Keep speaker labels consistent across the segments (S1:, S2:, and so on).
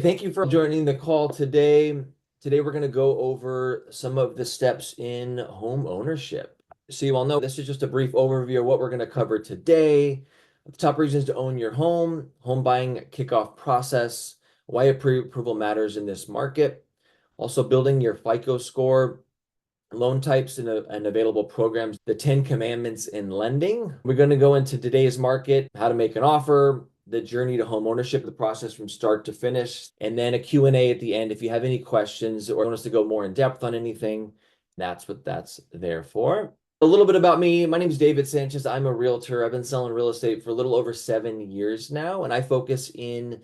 S1: Thank you for joining the call today. Today, we're going to go over some of the steps in home ownership. So you all know this is just a brief overview of what we're going to cover today. The top reasons to own your home buying kickoff process, why a pre-approval matters in this market, also building your FICO score, loan types and available programs, the 10 commandments in lending. We're going to go into today's market, how to make an offer, the journey to home ownership, the process from start to finish, and then a Q&A at the end. If you have any questions or want us to go more in depth on anything, that's what that's there for. A little bit about me. My name is David Sanchez. I'm a realtor. I've been selling real estate for a little over 7 years now, and I focus in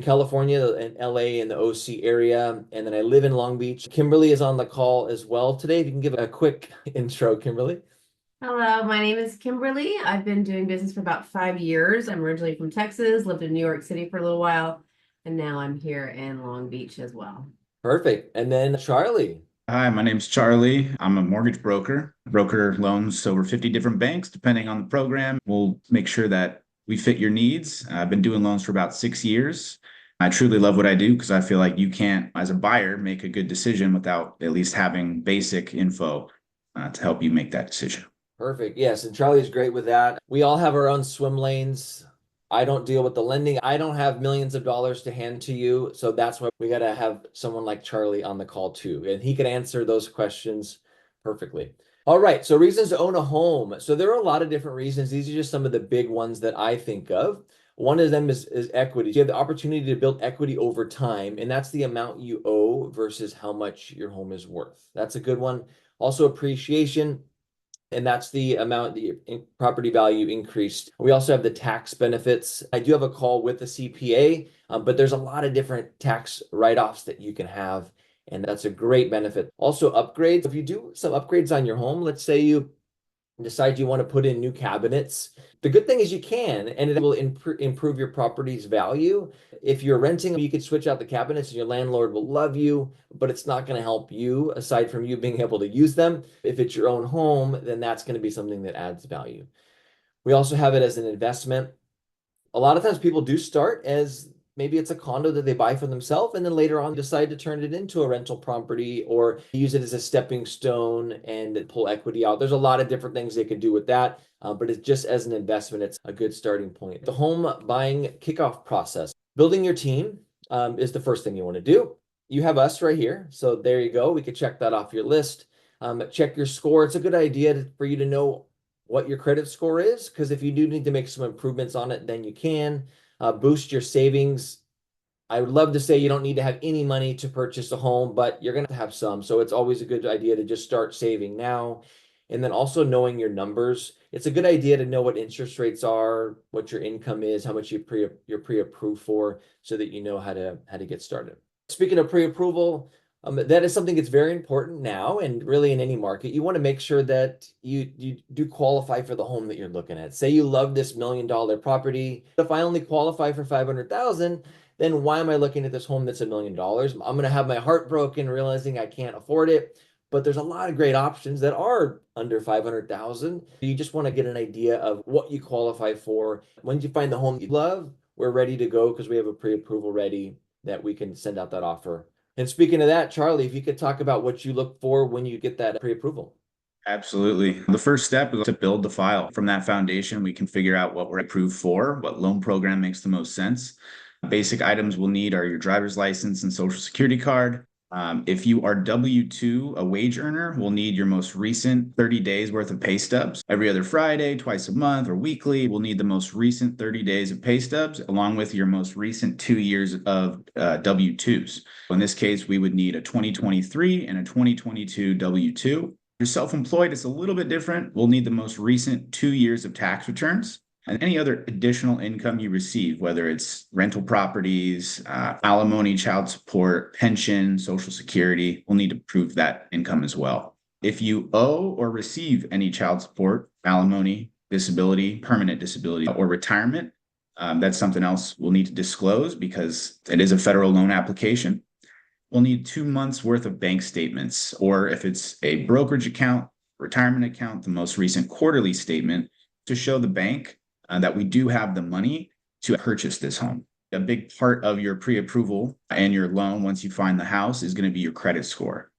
S1: California and LA in the OC area. And then I live in Long Beach. Kimberly is on the call as well today. If you can give a quick intro, Kimberly.
S2: Hello, my name is Kimberly. I've been doing business for about 5 years. I'm originally from Texas, lived in New York City for a little while, and now I'm here in Long Beach as well.
S1: Perfect. And then Charlie.
S3: Hi, my name's Charlie. I'm a mortgage broker. Broker loans to over 50 different banks, depending on the program. We'll make sure that we fit your needs. I've been doing loans for about 6 years. I truly love what I do because I feel like you can't, as a buyer, make a good decision without at least having basic info to help you make that decision.
S1: Perfect. Yes. And Charlie's great with that. We all have our own swim lanes. I don't deal with the lending. I don't have millions of dollars to hand to you. So that's why we got to have someone like Charlie on the call too. And he can answer those questions perfectly. All right. So reasons to own a home. So there are a lot of different reasons. These are just some of the big ones that I think of. One of them is equity. You have the opportunity to build equity over time, and that's the amount you owe versus how much your home is worth. That's a good one. Also appreciation. And that's the amount the property value increased. We also have the tax benefits. I do have a call with the CPA, but there's a lot of different tax write-offs that you can have, and that's a great benefit. Also upgrades. If you do some upgrades on your home, let's say you decide you want to put in new cabinets. The good thing is you can, and it will improve your property's value. If you're renting, you could switch out the cabinets and your landlord will love you, but it's not going to help you aside from you being able to use them. If it's your own home, then that's going to be something that adds value. We also have it as an investment. A lot of times people do start as maybe it's a condo that they buy for themselves, and then later on decide to turn it into a rental property or use it as a stepping stone and pull equity out. There's a lot of different things they can do with that, but it's just as an investment, it's a good starting point. The home buying kickoff process. Building your team is the first thing you want to do. You have us right here. So there you go. We could check that off your list. Check your score. It's a good idea for you to know what your credit score is, because if you do need to make some improvements on it, then you can. Boost your savings. I would love to say you don't need to have any money to purchase a home, but you're going to have some. So it's always a good idea to just start saving now. And then also knowing your numbers. It's a good idea to know what interest rates are, what your income is, how much you're pre-approved for, so that you know how to get started. Speaking of pre-approval, that is something that's very important now and really in any market. You want to make sure that you do qualify for the home that you're looking at. Say you love this $1 million property. If I only qualify for 500,000, then why am I looking at this home that's $1 million? I'm going to have my heart broken realizing I can't afford it. But there's a lot of great options that are under 500,000. You just want to get an idea of what you qualify for. Once you find the home you love, we're ready to go because we have a pre-approval ready that we can send out that offer. And speaking of that, Charlie, if you could talk about what you look for when you get that pre-approval.
S3: Absolutely. The first step is to build the file. From that foundation, we can figure out what we're approved for, what loan program makes the most sense. Basic items we'll need are your driver's license and social security card. If you are W-2, a wage earner, we'll need your most recent 30 days worth of pay stubs. Every other Friday, twice a month, or weekly, we'll need the most recent 30 days of pay stubs, along with your most recent 2 years of W-2s. In this case, we would need a 2023 and a 2022 W-2. If you're self-employed, it's a little bit different. We'll need the most recent 2 years of tax returns. And any other additional income you receive, whether it's rental properties, alimony, child support, pension, social security, we'll need to prove that income as well. If you owe or receive any child support, alimony, disability, permanent disability, or retirement, that's something else we'll need to disclose because it is a federal loan application. We'll need 2 months worth of bank statements, or if it's a brokerage account, retirement account, the most recent quarterly statement to show the bank that we do have the money to purchase this home. A big part of your pre-approval and your loan once you find the house is going to be your credit score.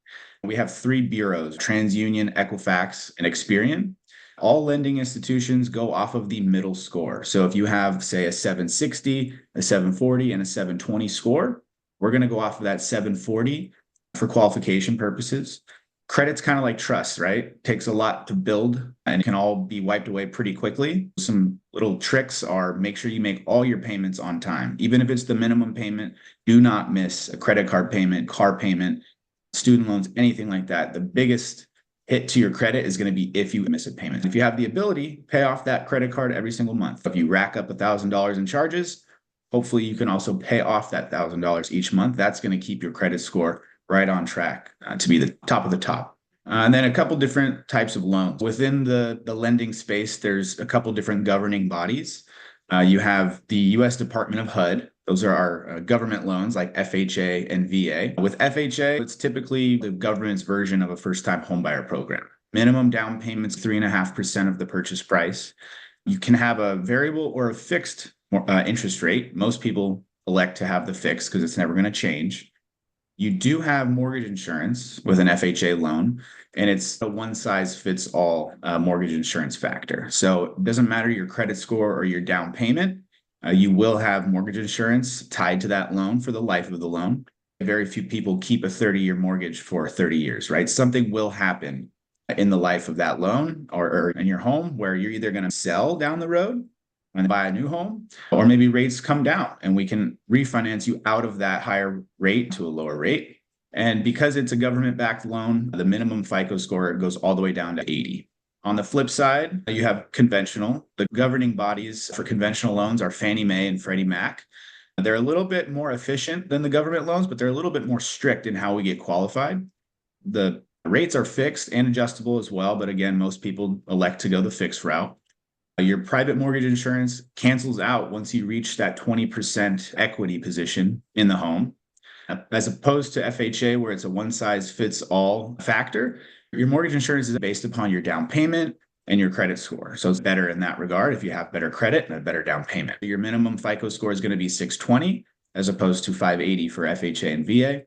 S3: We have 3 bureaus, TransUnion, Equifax, and Experian. All lending institutions go off of the middle score. So if you have, say, a 760, a 740, and a 720 score, we're going to go off of that 740 for qualification purposes. Credit's kind of like trust, right? It takes a lot to build and can all be wiped away pretty quickly. Some little tricks are make sure you make all your payments on time. Even if it's the minimum payment, do not miss a credit card payment, car payment, student loans, anything like that. The biggest hit to your credit is going to be if you miss a payment. If you have the ability, pay off that credit card every single month. If you rack up $1,000 in charges, hopefully you can also pay off that $1,000 each month. That's going to keep your credit score right on track to be the top of the top. And then a couple different types of loans. Within the lending space, there's a couple different governing bodies. You have the U.S. Department of HUD. Those are our government loans like FHA and VA. With FHA, it's typically the government's version of a first-time homebuyer program. Minimum down payment's 3.5% of the purchase price. You can have a variable or a fixed interest rate. Most people elect to have the fixed because it's never going to change. You do have mortgage insurance with an FHA loan, and it's a one-size-fits-all mortgage insurance factor. So it doesn't matter your credit score or your down payment, you will have mortgage insurance tied to that loan for the life of the loan. Very few people keep a 30-year mortgage for 30 years, right? Something will happen in the life of that loan or in your home where you're either going to sell down the road and buy a new home, or maybe rates come down and we can refinance you out of that higher rate to a lower rate. And because it's a government-backed loan, the minimum FICO score goes all the way down to 80. On the flip side, you have conventional. The governing bodies for conventional loans are Fannie Mae and Freddie Mac. They're a little bit more efficient than the government loans, but they're a little bit more strict in how we get qualified. The rates are fixed and adjustable as well, but again, most people elect to go the fixed route. Your private mortgage insurance cancels out once you reach that 20% equity position in the home, as opposed to FHA, where it's a one-size-fits-all factor. Your mortgage insurance is based upon your down payment and your credit score. So it's better in that regard if you have better credit and a better down payment. Your minimum FICO score is going to be 620 as opposed to 580 for FHA and VA.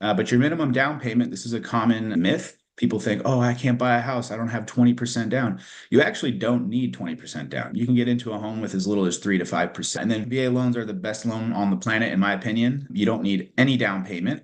S3: But your minimum down payment, this is a common myth. People think, oh, I can't buy a house. I don't have 20% down. You actually don't need 20% down. You can get into a home with as little as 3 to 5%. And then VA loans are the best loan on the planet, in my opinion. You don't need any down payment.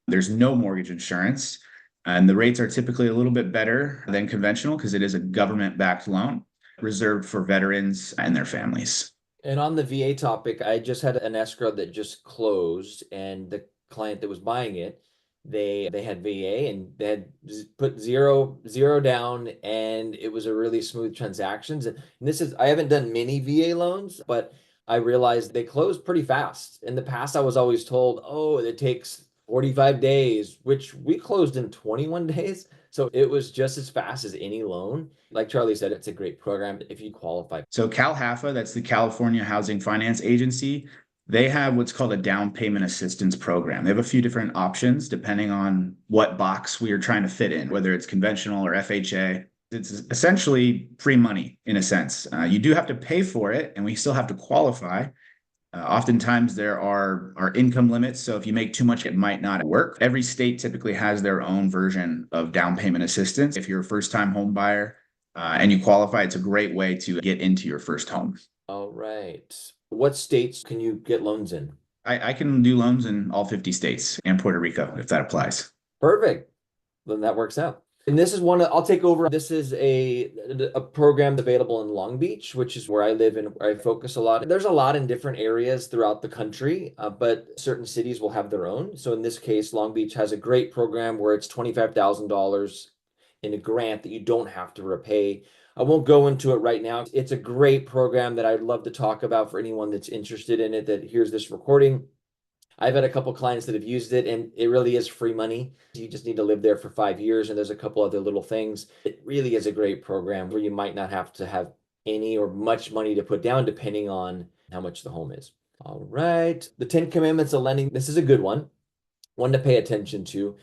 S3: There's no mortgage insurance. And the rates are typically a little bit better than conventional because it is a government-backed loan reserved for veterans and their families.
S1: And on the VA topic, I just had an escrow that just closed, and the client that was buying it, they had VA and they had put zero down, and it was a really smooth transactions. And this is, I haven't done many VA loans, but I realized they closed pretty fast. In the past, I was always told, oh, it takes 45 days, which we closed in 21 days. So it was just as fast as any loan. Like Charlie said, it's a great program if you qualify.
S3: So CalHFA, that's the California Housing Finance Agency, they have what's called a down payment assistance program. They have a few different options depending on what box we are trying to fit in, whether it's conventional or FHA. It's essentially free money in a sense. You do have to pay for it, and we still have to qualify. Oftentimes there are income limits. So if you make too much, it might not work. Every state typically has their own version of down payment assistance. If you're a first-time home buyer and you qualify, it's a great way to get into your first home.
S1: All right. What states can you get loans in?
S3: I can do loans in all 50 states and Puerto Rico, if that applies.
S1: Perfect. Then that works out. And this is one I'll take over. This is a program available in Long Beach, which is where I live and where I focus a lot. There's a lot in different areas throughout the country, but certain cities will have their own. So in this case, Long Beach has a great program where it's $25,000 in a grant that you don't have to repay. I won't go into it right now. It's a great program that I'd love to talk about for anyone that's interested in it that hears this recording. I've had a couple clients that have used it, and it really is free money. You just need to live there for 5 years, and there's a couple other little things. It really is a great program where you might not have to have any or much money to put down depending on how much the home is. All right. The 10 Commandments of Lending. This is a good one to pay attention to.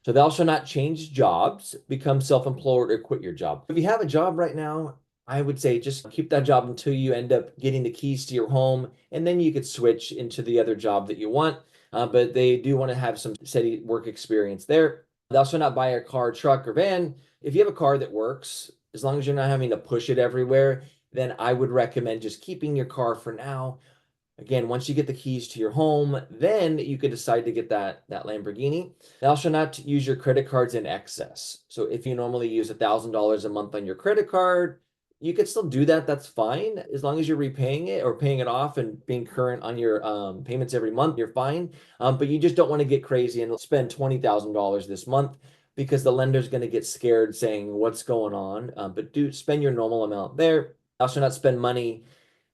S1: So thou shalt not change jobs, become self-employed, or quit your job. If you have a job right now, I would say just keep that job until you end up getting the keys to your home, and then you could switch into the other job that you want. But they do want to have some steady work experience there. They also not buy a car, truck, or van. If you have a car that works, as long as you're not having to push it everywhere, then I would recommend just keeping your car for now. Again, once you get the keys to your home, then you could decide to get that Lamborghini. Thou shalt not use your credit cards in excess. So if you normally use $1,000 a month on your credit card, you could still do that. That's fine. As long as you're repaying it or paying it off and being current on your payments every month, you're fine. But you just don't want to get crazy and spend $20,000 this month because the lender's going to get scared saying, what's going on? But do spend your normal amount there. Thou shalt not spend money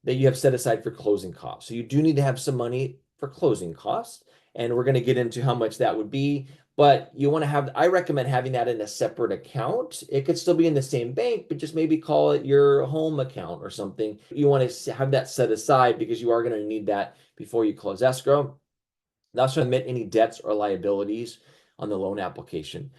S1: that you have set aside for closing costs. So you do need to have some money for closing costs. And we're going to get into how much that would be. But you want to have, I recommend having that in a separate account. It could still be in the same bank, but just maybe call it your home account or something. You want to have that set aside because you are going to need that before you close escrow. Thou shalt admit any debts or liabilities on the loan application.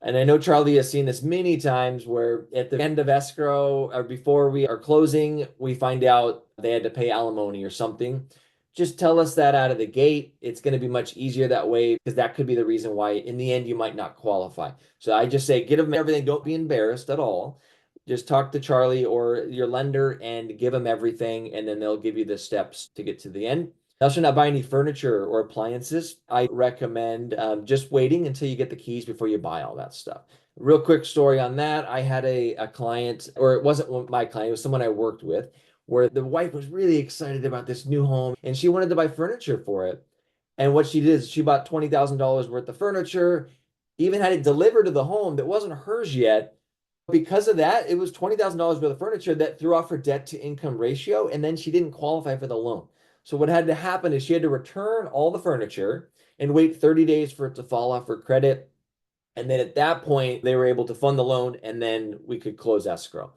S1: And I know Charlie has seen this many times where at the end of escrow or before we are closing, we find out they had to pay alimony or something. Just tell us that out of the gate. It's going to be much easier that way because that could be the reason why in the end you might not qualify. So I just say, get them everything. Don't be embarrassed at all. Just talk to Charlie or your lender and give them everything, and then they'll give you the steps to get to the end. Thou shalt not buy any furniture or appliances. I recommend just waiting until you get the keys before you buy all that stuff. Real quick story on that. I had a client, or it wasn't my client, it was someone I worked with, where the wife was really excited about this new home and she wanted to buy furniture for it. And what she did is she bought $20,000 worth of furniture, even had it delivered to the home that wasn't hers yet. Because of that, it was $20,000 worth of furniture that threw off her debt to income ratio, and then she didn't qualify for the loan. So what had to happen is she had to return all the furniture and wait 30 days for it to fall off her credit. And then at that point, they were able to fund the loan and then we could close escrow.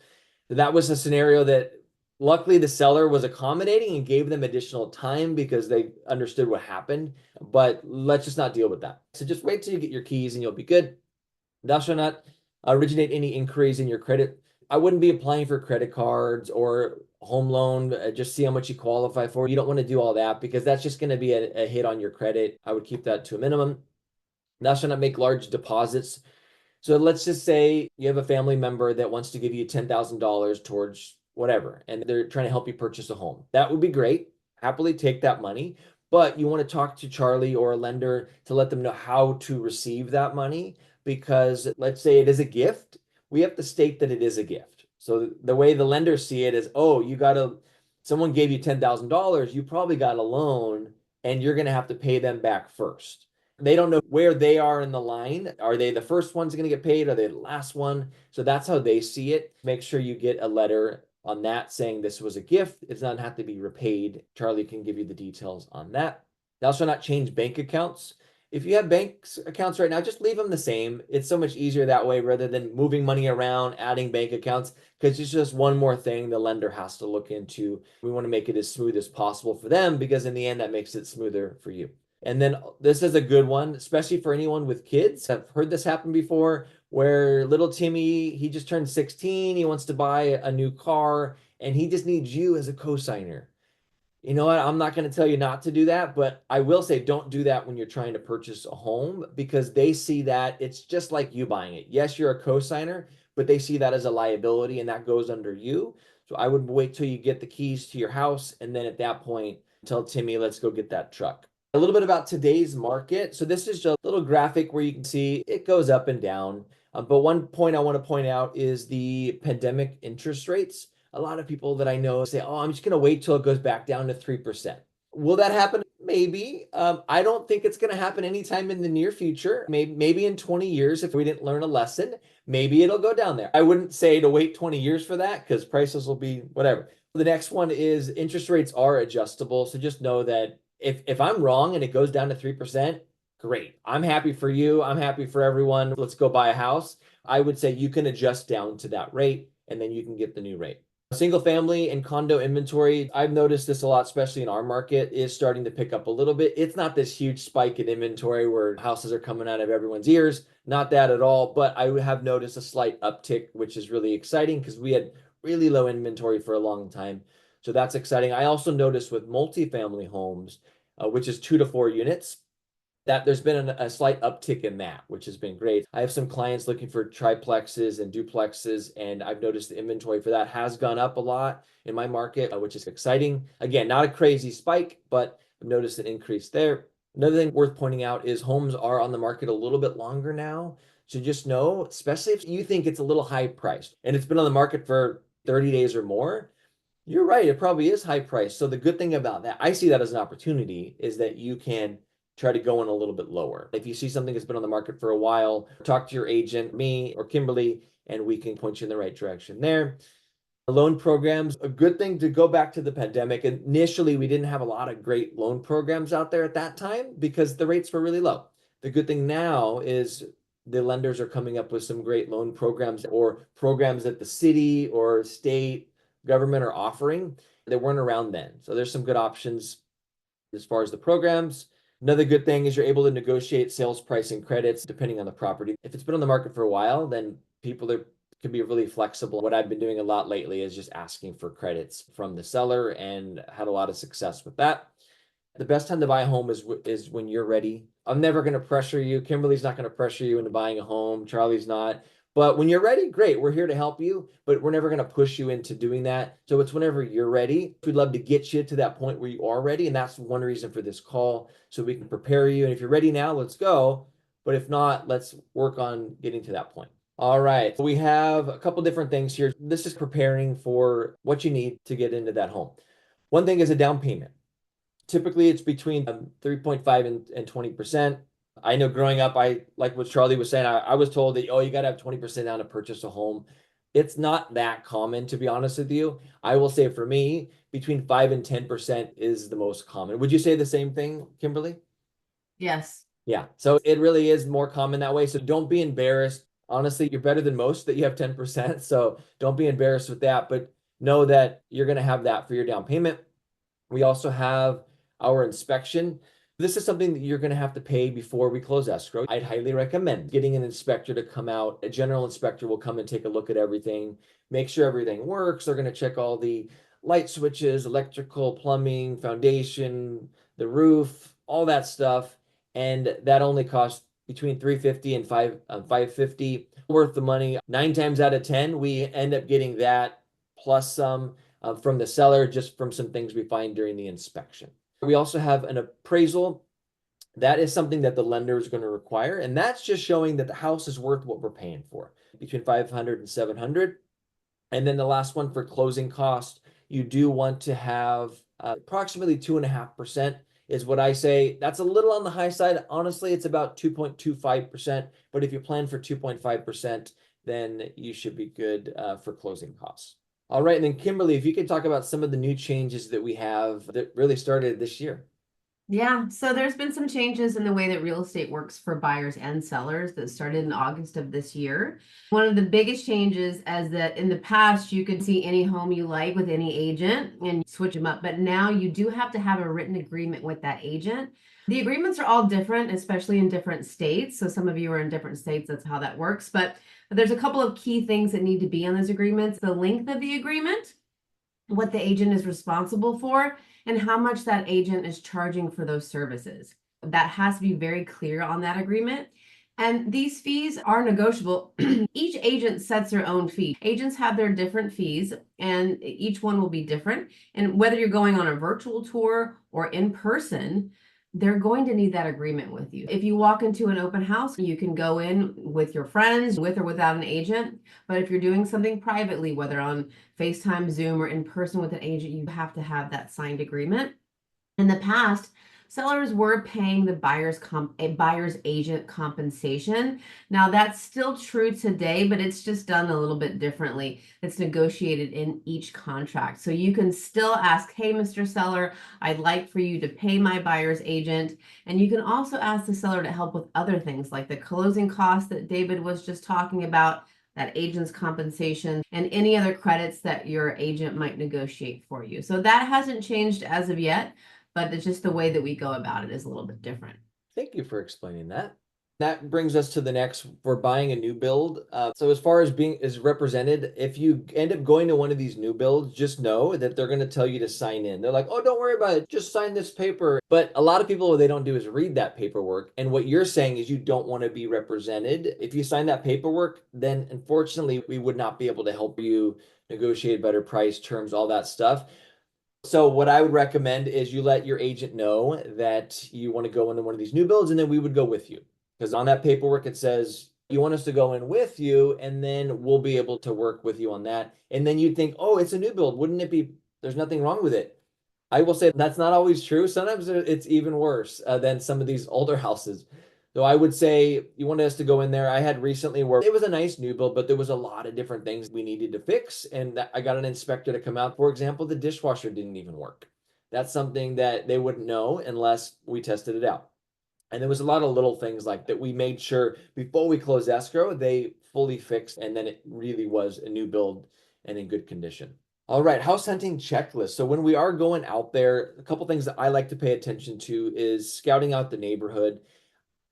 S1: That was a scenario that luckily the seller was accommodating and gave them additional time because they understood what happened. But let's just not deal with that. So just wait till you get your keys and you'll be good. Thou shalt not originate any inquiries in your credit. I wouldn't be applying for credit cards or home loan, just see how much you qualify for. You don't want to do all that because that's just going to be a hit on your credit. I would keep that to a minimum. Thou shalt not make large deposits. So let's just say you have a family member that wants to give you $10,000 towards whatever, and they're trying to help you purchase a home. That would be great. Happily take that money, but you want to talk to Charlie or a lender to let them know how to receive that money because let's say it is a gift. We have to state that it is a gift. So the way the lenders see it is, oh, someone gave you $10,000, you probably got a loan and you're going to have to pay them back first. They don't know where they are in the line. Are they the first ones going to get paid? Are they the last one? So that's how they see it. Make sure you get a letter on that saying this was a gift. It does not have to be repaid. Charlie can give you the details on that. Thou shalt not change bank accounts. If you have bank accounts right now, just leave them the same. It's so much easier that way rather than moving money around, adding bank accounts, because it's just one more thing the lender has to look into. We want to make it as smooth as possible for them because in the end, that makes it smoother for you. And then this is a good one, especially for anyone with kids. I've heard this happen before where little Timmy, he just turned 16. He wants to buy a new car and he just needs you as a co-signer. You know what? I'm not going to tell you not to do that, but I will say don't do that when you're trying to purchase a home because they see that it's just like you buying it. Yes, you're a co-signer, but they see that as a liability and that goes under you. So I would wait till you get the keys to your house and then at that point, tell Timmy, let's go get that truck. A little bit about today's market. So this is just a little graphic where you can see it goes up and down. But one point I want to point out is the pandemic interest rates. A lot of people that I know say, oh, I'm just going to wait till it goes back down to 3%. Will that happen? Maybe. I don't think it's going to happen anytime in the near future. Maybe in 20 years, if we didn't learn a lesson, maybe it'll go down there. I wouldn't say to wait 20 years for that because prices will be whatever. The next one is interest rates are adjustable. So just know that if I'm wrong and it goes down to 3%, great. I'm happy for you. I'm happy for everyone. Let's go buy a house. I would say you can adjust down to that rate and then you can get the new rate. Single family and condo inventory, I've noticed this a lot, especially in our market, is starting to pick up a little bit. It's not this huge spike in inventory where houses are coming out of everyone's ears. Not that at all, but I have noticed a slight uptick, which is really exciting because we had really low inventory for a long time. So that's exciting. I also noticed with multifamily homes, which is 2 to 4 units, that there's been a slight uptick in that, which has been great. I have some clients looking for triplexes and duplexes, and I've noticed the inventory for that has gone up a lot in my market, which is exciting. Again, not a crazy spike, but I've noticed an increase there. Another thing worth pointing out is homes are on the market a little bit longer now. So just know, especially if you think it's a little high priced and it's been on the market for 30 days or more, you're right, it probably is high priced. So the good thing about that, I see that as an opportunity, is that you can try to go in a little bit lower. If you see something that's been on the market for a while, talk to your agent, me or Kimberly, and we can point you in the right direction there. Loan programs, a good thing to go back to the pandemic. Initially, we didn't have a lot of great loan programs out there at that time because the rates were really low. The good thing now is the lenders are coming up with some great loan programs or programs that the city or state government are offering that weren't around then. So there's some good options as far as the programs. Another good thing is you're able to negotiate sales price and credits depending on the property. If it's been on the market for a while, then people can be really flexible. What I've been doing a lot lately is just asking for credits from the seller and had a lot of success with that. The best time to buy a home is when you're ready. I'm never going to pressure you. Kimberly's not going to pressure you into buying a home. Charlie's not. But when you're ready, great. We're here to help you, but we're never going to push you into doing that. So it's whenever you're ready. We'd love to get you to that point where you are ready. And that's one reason for this call, so we can prepare you. And if you're ready now, let's go. But if not, let's work on getting to that point. All right. So we have a couple different things here. This is preparing for what you need to get into that home. One thing is a down payment. Typically, it's between 3.5 and 20%. I know growing up, I like what Charlie was saying. I was told that, oh, you got to have 20% down to purchase a home. It's not that common, to be honest with you. I will say for me, between 5 and 10% is the most common. Would you say the same thing, Kimberly?
S2: Yes.
S1: Yeah. So it really is more common that way. So don't be embarrassed. Honestly, you're better than most that you have 10%. So don't be embarrassed with that, but know that you're going to have that for your down payment. We also have our inspection. This is something that you're going to have to pay before we close escrow. I'd highly recommend getting an inspector to come out. A general inspector will come and take a look at everything, make sure everything works. They're going to check all the light switches, electrical, plumbing, foundation, the roof, all that stuff. And that only costs between $350 and $550. Worth the money. 9 times out of 10, we end up getting that plus some from the seller, just from some things we find during the inspection. We also have an appraisal. That is something that the lender is going to require, and that's just showing that the house is worth what we're paying for, between 500 and 700. And then the last one for closing cost, you do want to have approximately 2.5% is what I say. That's a little on the high side. Honestly, it's about 2.25%. But if you plan for 2.5%, then you should be good for closing costs. All right. And then Kimberly, if you could talk about some of the new changes that we have that really started this year.
S2: Yeah, so there's been some changes in the way that real estate works for buyers and sellers that started in August of this year. One of the biggest changes is that in the past, you could see any home you like with any agent and switch them up, but now you do have to have a written agreement with that agent. The agreements are all different, especially in different states. So some of you are in different states, that's how that works. But there's a couple of key things that need to be on those agreements: the length of the agreement, what the agent is responsible for, and how much that agent is charging for those services. That has to be very clear on that agreement. And these fees are negotiable. Each agent sets their own fee. Agents have their different fees, and each one will be different. And whether you're going on a virtual tour or in person, they're going to need that agreement with you. If you walk into an open house, you can go in with your friends, with or without an agent. But if you're doing something privately, whether on FaceTime, Zoom, or in person with an agent, you have to have that signed agreement. In the past, sellers were paying the buyer's agent compensation. Now that's still true today, but it's just done a little bit differently. It's negotiated in each contract. So you can still ask, hey, Mr. Seller, I'd like for you to pay my buyer's agent. And you can also ask the seller to help with other things like the closing costs that David was just talking about, that agent's compensation, and any other credits that your agent might negotiate for you. So that hasn't changed as of yet, but it's just the way that we go about it is a little bit different.
S1: Thank you for explaining that. That brings us to the next for buying a new build. So as far as being is represented, if you end up going to one of these new builds, just know that they're going to tell you to sign in. They're like, oh, don't worry about it. Just sign this paper. But a lot of people, what they don't do is read that paperwork. And what you're saying is you don't want to be represented. If you sign that paperwork, then unfortunately, we would not be able to help you negotiate better price, terms, all that stuff. So what I would recommend is you let your agent know that you want to go into one of these new builds, and then we would go with you. Because on that paperwork, it says you want us to go in with you, and then we'll be able to work with you on that. And then you'd think, oh, it's a new build. Wouldn't it be? There's nothing wrong with it. I will say that's not always true. Sometimes it's even worse than some of these older houses. So I would say you wanted us to go in there. I had recently where it was a nice new build, but there was a lot of different things we needed to fix. And I got an inspector to come out. For example, the dishwasher didn't even work. That's something that they wouldn't know unless we tested it out. And there was a lot of little things like that we made sure before we closed escrow, they fully fixed. And then it really was a new build and in good condition. All right, house hunting checklist. So when we are going out there, a couple things that I like to pay attention to is scouting out the neighborhood.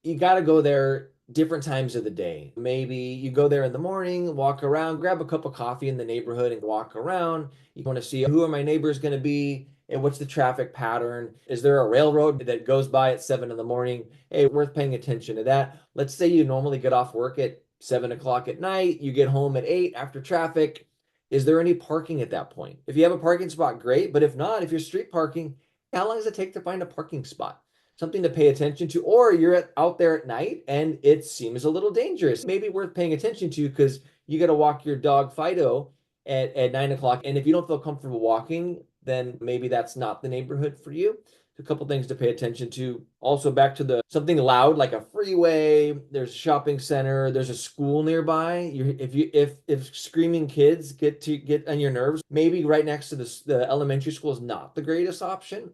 S1: You got to go there different times of the day. Maybe you go there in the morning, walk around, grab a cup of coffee in the neighborhood and walk around. You want to see who are my neighbors going to be and what's the traffic pattern? Is there a railroad that goes by at 7 in the morning? Hey, worth paying attention to that. Let's say you normally get off work at 7 o'clock at night, you get home at 8 after traffic. Is there any parking at that point? If you have a parking spot, great. But if not, if you're street parking, how long does it take to find a parking spot? Something to pay attention to, or you're out there at night and it seems a little dangerous. Maybe worth paying attention to because you got to walk your dog Fido at 9 o'clock. And if you don't feel comfortable walking, then maybe that's not the neighborhood for you. A couple things to pay attention to. Also, back to the something loud like a freeway. There's a shopping center. There's a school nearby. If screaming kids get on your nerves, maybe right next to the elementary school is not the greatest option.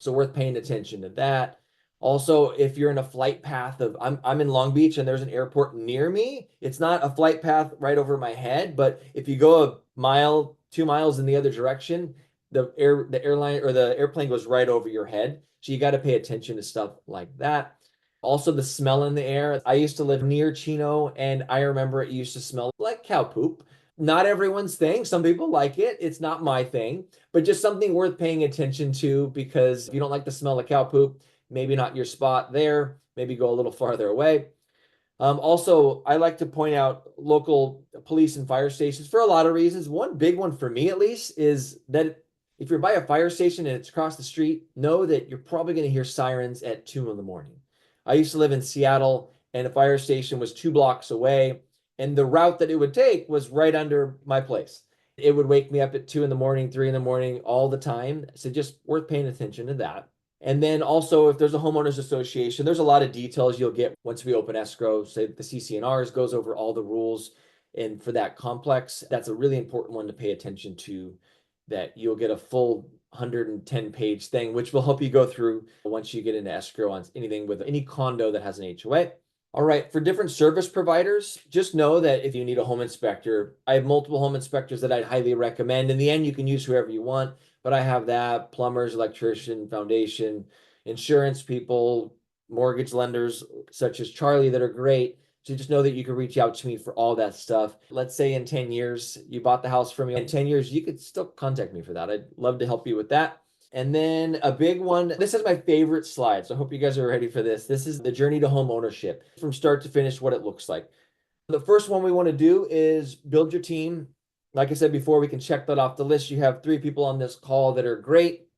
S1: So worth paying attention to that. Also, if you're in a flight path of I'm in Long Beach and there's an airport near me, it's not a flight path right over my head, but if you go a mile, 2 miles in the other direction, the airline or the airplane goes right over your head. So you got to pay attention to stuff like that. Also, the smell in the air. I used to live near Chino, and I remember it used to smell like cow poop. Not everyone's thing. Some people like it. It's not my thing, but just something worth paying attention to because if you don't like the smell of cow poop, maybe not your spot there. Maybe go a little farther away. Also, I like to point out local police and fire stations for a lot of reasons. One big one for me, at least, is that if you're by a fire station and it's across the street, know that you're probably going to hear sirens at 2 in the morning. I used to live in Seattle and a fire station was 2 blocks away, and the route that it would take was right under my place. It would wake me up at 2 in the morning, 3 in the morning, all the time. So just worth paying attention to that. And then also, if there's a homeowners association, there's a lot of details you'll get once we open escrow. Say the CCNRs goes over all the rules. And for that complex, that's a really important one to pay attention to, that you'll get a full 110-page thing, which will help you go through once you get into escrow on anything with any condo that has an HOA. All right, for different service providers, just know that if you need a home inspector, I have multiple home inspectors that I'd highly recommend. In the end, you can use whoever you want, but I have that plumbers, electrician, foundation, insurance people, mortgage lenders such as Charlie that are great. So just know that you can reach out to me for all that stuff. Let's say in 10 years, you bought the house from me. In 10 years, you could still contact me for that. I'd love to help you with that. And then a big one, this is my favorite slide. So I hope you guys are ready for this. This is the journey to home ownership from start to finish, what it looks like. The first one we want to do is build your team. Like I said before, we can check that off the list. You have 3 people on this call that are great.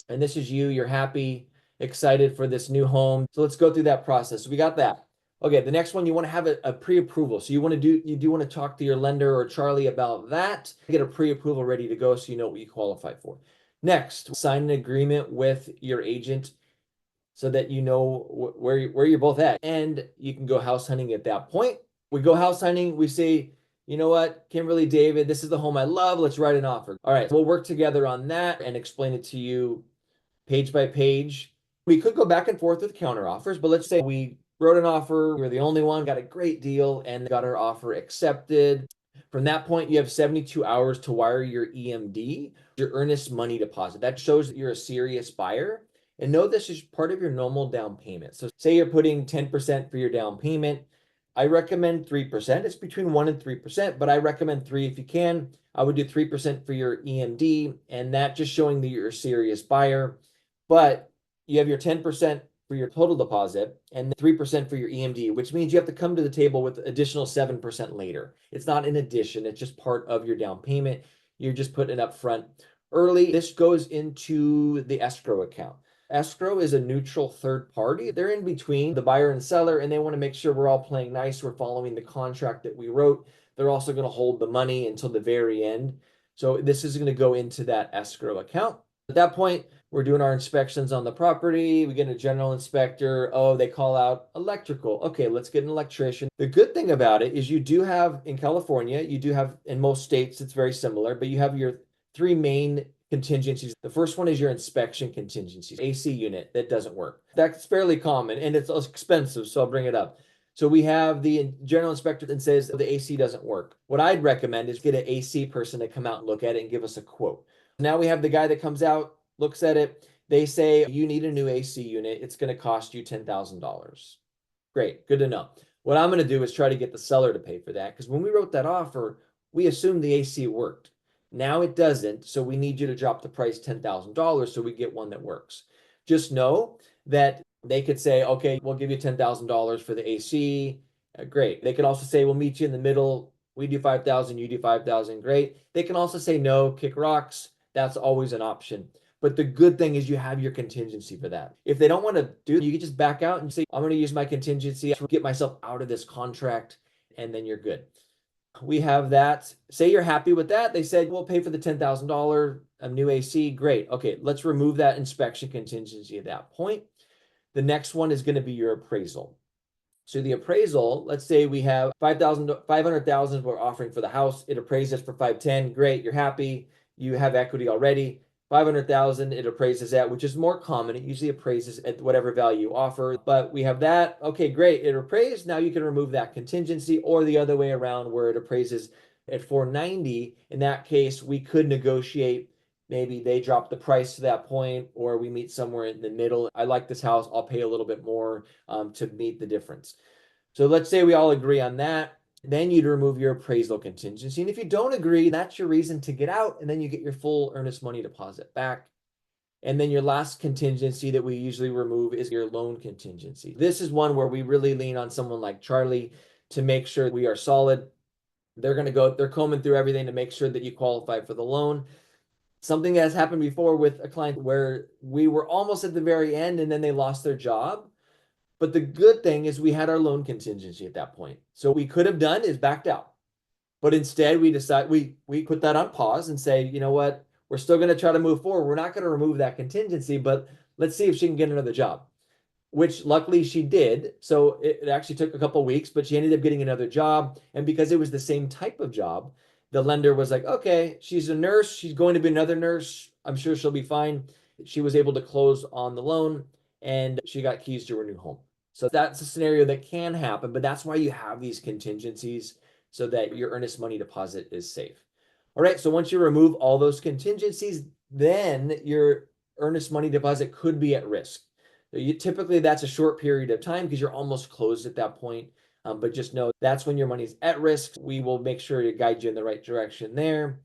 S1: And this is you. You're happy, excited for this new home. So let's go through that process. So we got that. Okay, the next one, you want to have a pre-approval. So you do want to talk to your lender or Charlie about that. Get a pre-approval ready to go so you know what you qualify for. Next, sign an agreement with your agent so that you know where you're both at. And you can go house hunting at that point. We go house hunting, we say, you know what, Kimberly, David, this is the home I love. Let's write an offer. All right, we'll work together on that and explain it to you page by page. We could go back and forth with counter offers, but let's say we wrote an offer, we're the only one, got a great deal, and got our offer accepted. From that point, you have 72 hours to wire your EMD, your earnest money deposit. That shows that you're a serious buyer And know this is part of your normal down payment. So say you're putting 10% for your down payment. I recommend 3%. It's between 1 and 3%, but I recommend 3 if you can. I would do 3% for your EMD, and that just showing that you're a serious buyer. But you have your 10% for your total deposit and 3% for your EMD, which means you have to come to the table with additional 7% later. It's not an addition, it's just part of your down payment. You're just putting it up front early. This goes into the escrow account. Escrow is a neutral third party. They're in between the buyer and seller, and they want to make sure we're all playing nice. We're following the contract that we wrote. They're also going to hold the money until the very end. So this is going to go into that escrow account. At that point, we're doing our inspections on the property. We get a general inspector. Oh, they call out electrical. Okay, let's get an electrician. The good thing about it is you do have in California, you do have in most states, it's very similar, but you have your 3 main contingencies. The first one is your inspection contingencies, AC unit that doesn't work. That's fairly common and it's expensive, so I'll bring it up. So we have the general inspector that says the AC doesn't work. What I'd recommend is get an AC person to come out and look at it and give us a quote. Now we have the guy that comes out, looks at it. They say, you need a new AC unit. It's going to cost you $10,000. Great, good to know. What I'm going to do is try to get the seller to pay for that, because when we wrote that offer, we assumed the AC worked. Now it doesn't, so we need you to drop the price $10,000 so we get one that works. Just know that they could say, okay, we'll give you $10,000 for the AC. Great. They could also say, we'll meet you in the middle. We do 5,000, you do 5,000. Great. They can also say no, kick rocks. That's always an option. But the good thing is you have your contingency for that. If they don't want to do it, you can just back out and say, I'm going to use my contingency to get myself out of this contract, and then you're good. We have that. Say you're happy with that. They said, we'll pay for the $10,000 new AC. Great. Okay, let's remove that inspection contingency at that point. The next one is going to be your appraisal. So the appraisal, let's say we have 500,000 we're offering for the house. It appraises for 510. Great, you're happy. You have equity already. 500,000 it appraises at, which is more common. It usually appraises at whatever value you offer, but we have that. Okay, great. It appraised. Now you can remove that contingency, or the other way around where it appraises at 490. In that case, we could negotiate. Maybe they drop the price to that point, or we meet somewhere in the middle. I like this house. I'll pay a little bit more to meet the difference. So let's say we all agree on that. Then you'd remove your appraisal contingency. And if you don't agree, that's your reason to get out. And then you get your full earnest money deposit back. And then your last contingency that we usually remove is your loan contingency. This is one where we really lean on someone like Charlie to make sure we are solid. They're combing through everything to make sure that you qualify for the loan. Something that has happened before with a client where we were almost at the very end and then they lost their job. But the good thing is we had our loan contingency at that point. So what we could have done is backed out. But instead we decide we put that on pause and say, you know what, we're still going to try to move forward. We're not going to remove that contingency, but let's see if she can get another job, which luckily she did. So it actually took a couple of weeks, but she ended up getting another job. And because it was the same type of job, the lender was like, okay, she's a nurse. She's going to be another nurse. I'm sure she'll be fine. She was able to close on the loan and she got keys to her new home. So that's a scenario that can happen, but that's why you have these contingencies so that your earnest money deposit is safe. All right, so once you remove all those contingencies, then your earnest money deposit could be at risk. Typically, that's a short period of time because you're almost closed at that point. But just know that's when your money's at risk. We will make sure to guide you in the right direction there.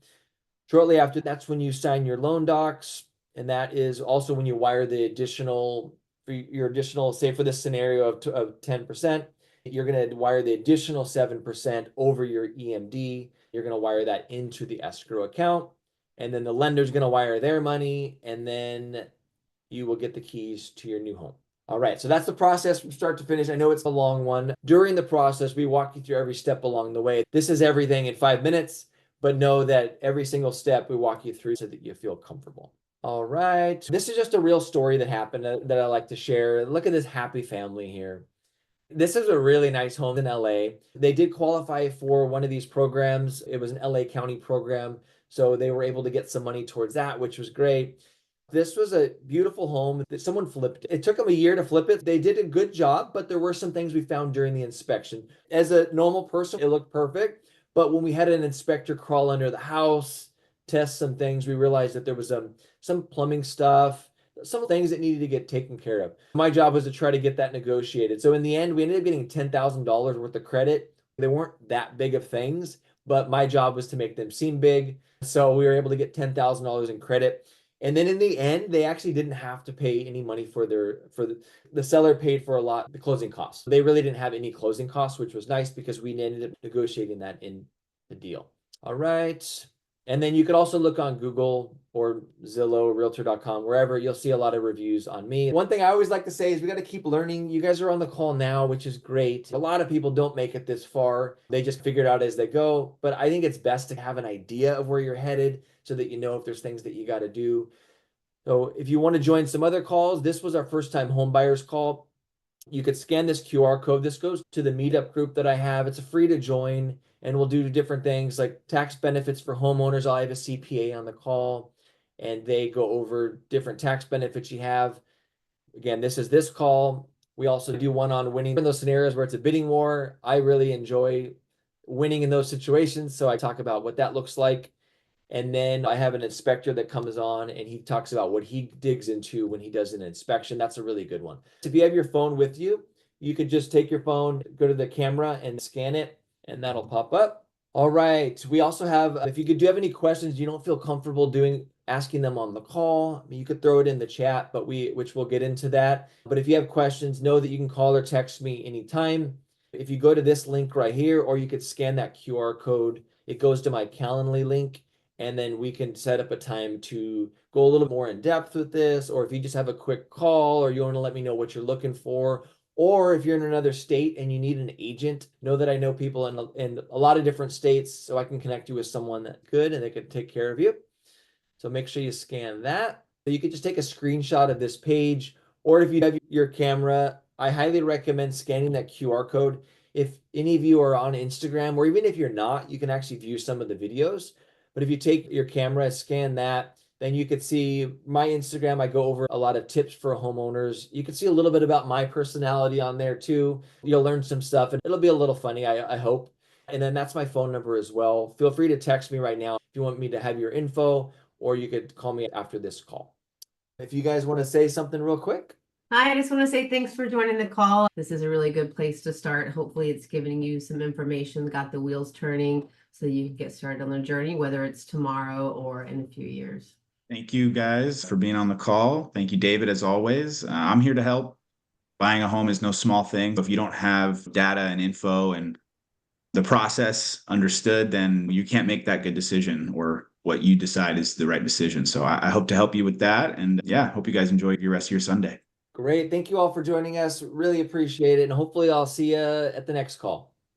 S1: Shortly after, that's when you sign your loan docs. And that is also when you wire the additional, for your additional, say for this scenario of 10%, you're going to wire the additional 7% over your EMD. You're going to wire that into the escrow account. And then the lender's going to wire their money. And then you will get the keys to your new home. All right, so that's the process from start to finish. I know it's a long one. During the process, we walk you through every step along the way. This is everything in 5 minutes, but know that every single step we walk you through so that you feel comfortable. All right, this is just a real story that happened that I like to share. Look at this happy family here. This is a really nice home in LA. They did qualify for one of these programs. It was an LA County program, so they were able to get some money towards that, which was great. This was a beautiful home that someone flipped. It took them a year to flip it. They did a good job, but there were some things we found during the inspection. As a normal person, it looked perfect. But when we had an inspector crawl under the house, test some things, we realized that there was some plumbing stuff, some things that needed to get taken care of. My job was to try to get that negotiated. So in the end, we ended up getting $10,000 worth of credit. They weren't that big of things, but my job was to make them seem big. So we were able to get $10,000 in credit. And then in the end, they actually didn't have to pay any money for the seller paid for a lot, the closing costs. They really didn't have any closing costs, which was nice because we ended up negotiating that in the deal. All right. And then you could also look on Google or Zillow, Realtor.com, wherever. You'll see a lot of reviews on me. One thing I always like to say is we got to keep learning. You guys are on the call now, which is great. A lot of people don't make it this far. They just figure it out as they go. But I think it's best to have an idea of where you're headed so that you know if there's things that you got to do. So if you want to join some other calls, this was our first time home buyers call. You could scan this QR code. This goes to the meetup group that I have. It's free to join, and we'll do different things like tax benefits for homeowners. I have a CPA on the call, and they go over different tax benefits you have. Again, this is this call. We also do one on winning in those scenarios where it's a bidding war. I really enjoy winning in those situations, so I talk about what that looks like. And then I have an inspector that comes on and he talks about what he digs into when he does an inspection. That's a really good one. If you have your phone with you, you could just take your phone, go to the camera and scan it, and that'll pop up. All right. We also have, if you do have any questions you don't feel comfortable asking them on the call, you could throw it in the chat, which we'll get into that. But if you have questions, know that you can call or text me anytime. If you go to this link right here, or you could scan that QR code, it goes to my Calendly link. And then we can set up a time to go a little more in depth with this, or if you just have a quick call, or you want to let me know what you're looking for, or if you're in another state and you need an agent, know that I know people in a lot of different states, so I can connect you with someone that's good and they could take care of you. So make sure you scan that. You could just take a screenshot of this page, or if you have your camera, I highly recommend scanning that QR code. If any of you are on Instagram, or even if you're not, you can actually view some of the videos. But if you take your camera, scan that, then you could see my Instagram. I go over a lot of tips for homeowners. You can see a little bit about my personality on there too. You'll learn some stuff and it'll be a little funny, I hope. And then that's my phone number as well. Feel free to text me right now if you want me to have your info, or you could call me after this call. If you guys want to say something real quick.
S2: Hi, I just want to say thanks for joining the call. This is a really good place to start. Hopefully it's giving you some information, got the wheels turning so you can get started on the journey, whether it's tomorrow or in a few years.
S3: Thank you guys for being on the call. Thank you, David, as always. I'm here to help. Buying a home is no small thing. If you don't have data and info and the process understood, then you can't make that good decision, or what you decide is the right decision. So I hope to help you with that. And yeah, hope you guys enjoy your rest of your Sunday.
S1: Great. Thank you all for joining us. Really appreciate it. And hopefully I'll see you at the next call.